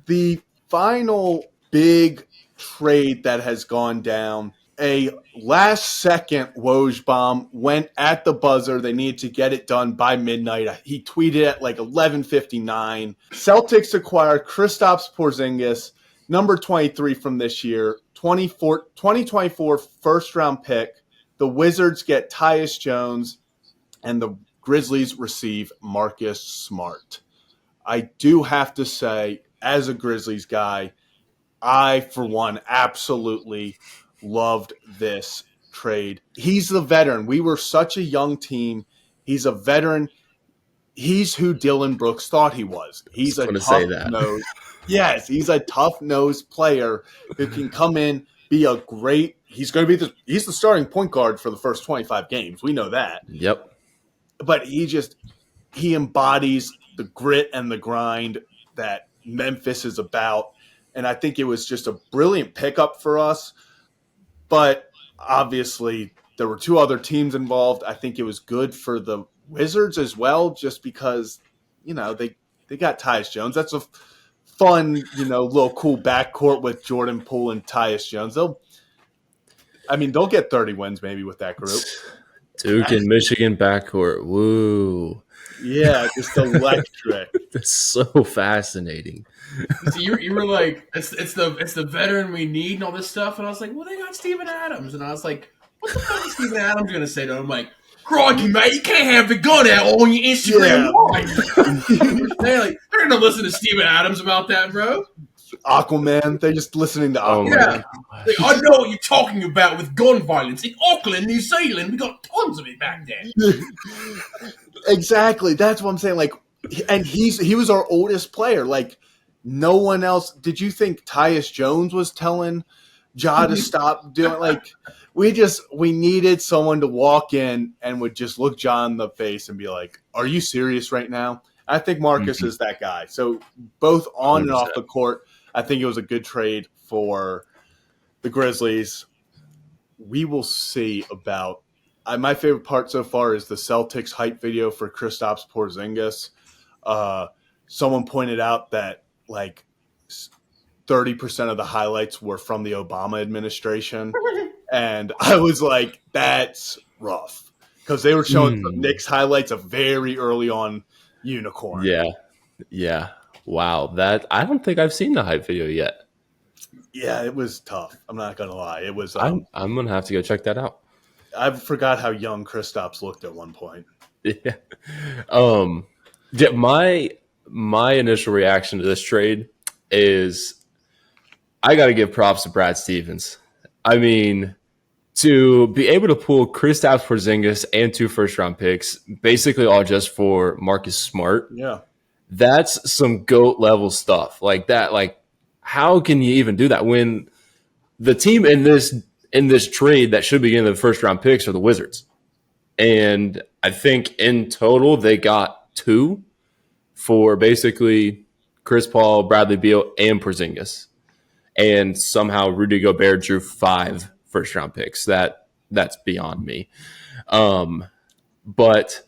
The final big trade that has gone down, a last-second Woj bomb went at the buzzer. They needed to get it done by midnight. He tweeted at like 11:59. Celtics acquired Kristaps Porzingis, number 23 from this year, 2024 first-round pick. The Wizards get Tyus Jones, and the Grizzlies receive Marcus Smart. I do have to say, as a Grizzlies guy, I, for one, absolutely loved this trade. He's the veteran. We were such a young team. He's a veteran. He's who Dylan Brooks thought he was. He's a tough-nosed. Yes, he's a tough-nosed player who can come in, be a great – he's going to be he's the starting point guard for the first 25 games. We know that. Yep. But he embodies the grit and the grind that Memphis is about. And I think it was just a brilliant pickup for us. But obviously, there were two other teams involved. I think it was good for the Wizards as well, just because, they got Tyus Jones. That's a fun, little cool backcourt with Jordan Poole and Tyus Jones. They'll get 30 wins maybe with that group. Duke and Michigan backcourt. Woo. Yeah, just electric. That's so fascinating. So you were like, it's the veteran we need and all this stuff, and I was like, well, they got Steven Adams, and I was like, what the fuck is Steven Adams going to say to him? I'm like, crikey, mate, you can't have the gun out on your Instagram live. They're going to listen to Steven Adams about that, bro. Aquaman, they're just listening to Aquaman. Yeah. I know what you're talking about with gun violence. In Auckland, New Zealand, we got tons of it back then. Exactly. That's what I'm saying. And he was our oldest player. No one else. Did you think Tyus Jones was telling Ja to stop doing we needed someone to walk in and would just look Ja in the face and be like, are you serious right now? I think Marcus is that guy. So both on 100%. And off the court, I think it was a good trade for the Grizzlies. We will see about my favorite part so far is the Celtics hype video for Kristaps Porzingis. Someone pointed out that 30% of the highlights were from the Obama administration. And I was like, that's rough. Because they were showing some Knicks highlights of very early on Unicorn. Yeah. Wow. I don't think I've seen the hype video yet. Yeah, it was tough. I'm not going to lie. It was. I'm going to have to go check that out. I forgot how young Kristaps looked at one point. Yeah. My initial reaction to this trade is I got to give props to Brad Stevens. I mean, to be able to pull Kristaps Porzingis and 2 first-round picks, basically all just for Marcus Smart. Yeah. That's some GOAT level stuff. Like that, how can you even do that when the team in this trade that should be getting the first-round picks are the Wizards? And I think in total they got 2 for basically Chris Paul, Bradley Beal, and Porzingis. And somehow Rudy Gobert drew 5 first-round picks. That's beyond me. But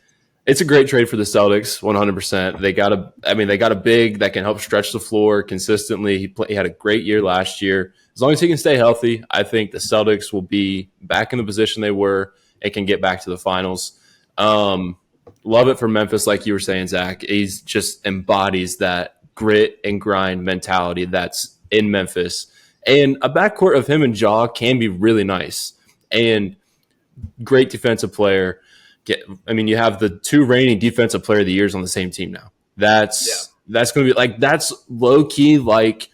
it's a great trade for the Celtics, 100%. They got a big that can help stretch the floor consistently. He had a great year last year. As long as he can stay healthy, I think the Celtics will be back in the position they were and can get back to the finals. Love it for Memphis, like you were saying, Zach. He just embodies that grit and grind mentality that's in Memphis. And a backcourt of him and Ja can be really nice. And great defensive player. You have the 2 reigning defensive player of the years on the same team now. That's going to be that's low key like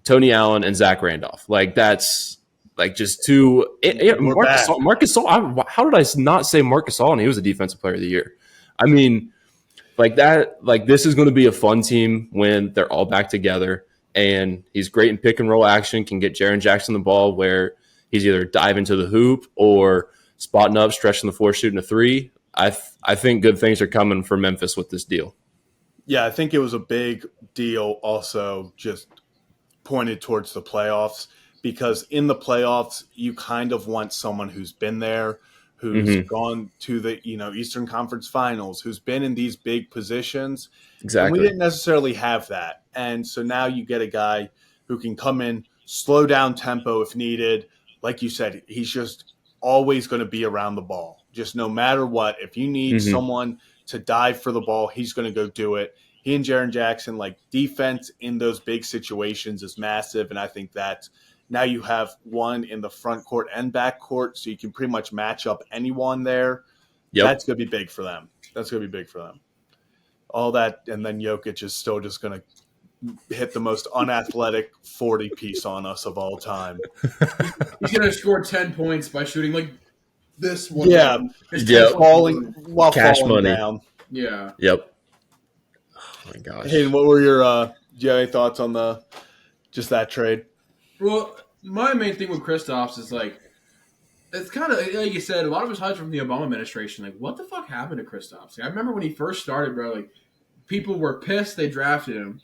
Tony Allen and Zach Randolph. That's just 2. Marcus Gasol. How did I not say Marcus Gasol? And he was a defensive player of the year. This is going to be a fun team when they're all back together. And he's great in pick and roll action. Can get Jaren Jackson the ball where he's either diving to the hoop or spotting up, stretching the floor, shooting a 3. I think good things are coming for Memphis with this deal. Yeah, I think it was a big deal also just pointed towards the playoffs, because in the playoffs, you kind of want someone who's been there, who's gone to the Eastern Conference Finals, who's been in these big positions. Exactly. And we didn't necessarily have that. And so now you get a guy who can come in, slow down tempo if needed. Like you said, he's just always going to be around the ball. Just no matter what, if you need someone to dive for the ball, he's going to go do it. He and Jaren Jackson, like, defense in those big situations is massive, and I think that now you have one in the front court and back court, so you can pretty much match up anyone there. Yep. That's going to be big for them. All that, and then Jokic is still just going to hit the most unathletic 40-piece on us of all time. He's going to score 10 points by shooting like this one. Yeah. Falling cash money down. Yeah. Yep. Oh my gosh. Hayden, what were your do you have any thoughts on just that trade? Well, my main thing with Kristaps is like, it's kind of like you said, a lot of it's hype from the Obama administration. Like, what the fuck happened to Kristaps? Like, I remember when he first started, bro. Like, people were pissed they drafted him,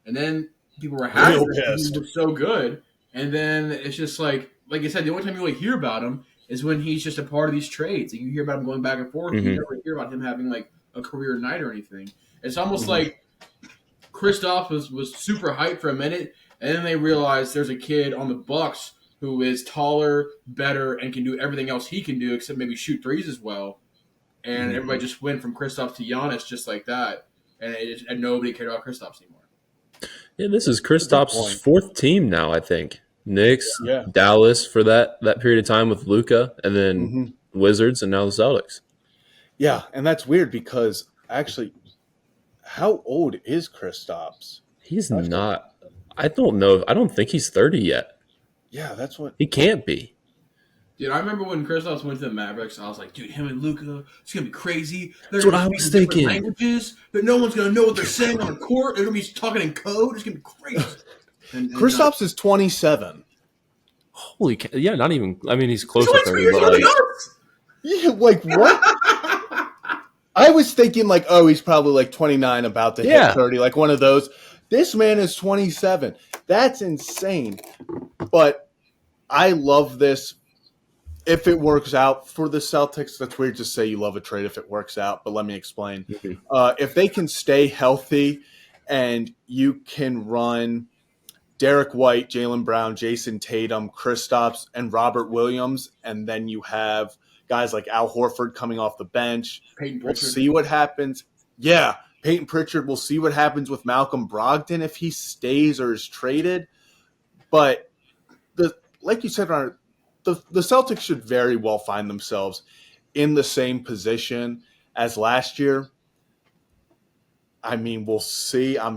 and then people were happy because he was so good. And then it's just like you said, the only time you really hear about him is when he's just a part of these trades. Like, you hear about him going back and forth. You never hear about him having like a career night or anything. It's almost like Kristaps was super hyped for a minute, and then they realized there's a kid on the Bucks who is taller, better, and can do everything else he can do except maybe shoot threes as well. And everybody just went from Kristaps to Giannis just like that, and nobody cared about Kristaps anymore. Yeah, this is Kristaps' fourth team now, I think. Knicks, Dallas for that period of time with Luka, and then Wizards, and now the Celtics. Yeah, and that's weird because actually, how old is Kristaps? He's not. I don't know. I don't think he's 30 yet. Yeah, that's what he can't be. Dude, I remember when Kristaps went to the Mavericks, I was like, dude, him and Luka, it's gonna be crazy. That's what I was thinking. Languages, but no one's gonna know what they're saying on the court. They're gonna be talking in code. It's gonna be crazy. And Kristaps is 27. Holy cow. Yeah, not even. I mean, he's close to 30. But like, yeah, like what? I was thinking like, oh, he's probably like 29, about to hit 30, like one of those. This man is 27. That's insane. But I love this. If it works out for the Celtics, that's weird to say you love a trade if it works out, but let me explain. If they can stay healthy and you can run Derek White, Jaylen Brown, Jason Tatum, Kristaps, and Robert Williams, and then you have guys like Al Horford coming off the bench. We'll see what happens. Yeah, Peyton Pritchard. We'll see what happens with Malcolm Brogdon if he stays or is traded. But like you said, the Celtics should very well find themselves in the same position as last year. I mean, we'll see. I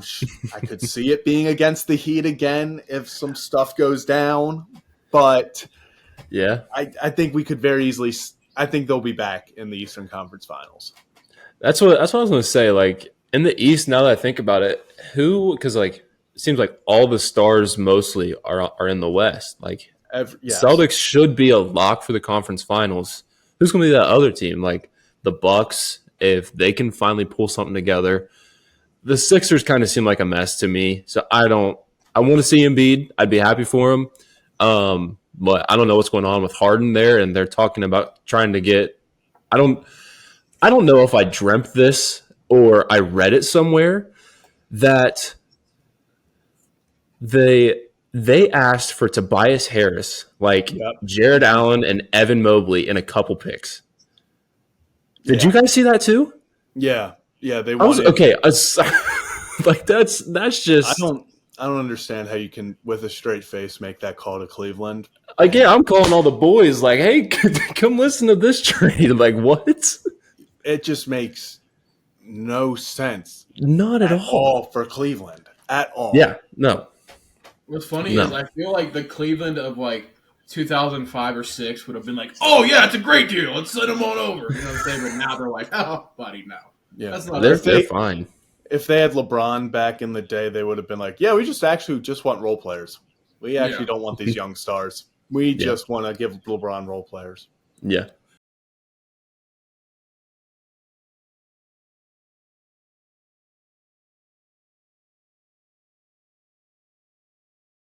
could see it being against the Heat again if some stuff goes down. But yeah, I think we could very easily – I think they'll be back in the Eastern Conference Finals. That's what I was going to say. Like, in the East, now that I think about it, because like it seems like all the stars mostly are in the West. Like, Celtics should be a lock for the conference finals. Who's going to be that other team? Like the Bucks, if they can finally pull something together. The Sixers kind of seem like a mess to me. So I want to see Embiid. I'd be happy for him. But I don't know what's going on with Harden there, and they're talking about trying to get. I don't know if I dreamt this or I read it somewhere that they asked for Tobias Harris, like Jared Allen and Evan Mobley in a couple picks. Did you guys see that too? Yeah, they wanted. Like that's just. I don't understand how you can, with a straight face, make that call to Cleveland. Like, yeah, I'm calling all the boys, like, hey, come listen to this trade. I'm like, what? It just makes no sense. Not at all for Cleveland. At all. Yeah, no. What's funny is I feel like the Cleveland of, like, 2005 or 6 would have been like, oh, yeah, it's a great deal. Let's send them on over. You know what I'm saying? But now they're like, oh, buddy, no. Yeah. That's not they're fine. If they had LeBron back in the day, they would have been like, yeah, we just want role players. We actually don't want these young stars. We just want to give LeBron role players. Yeah,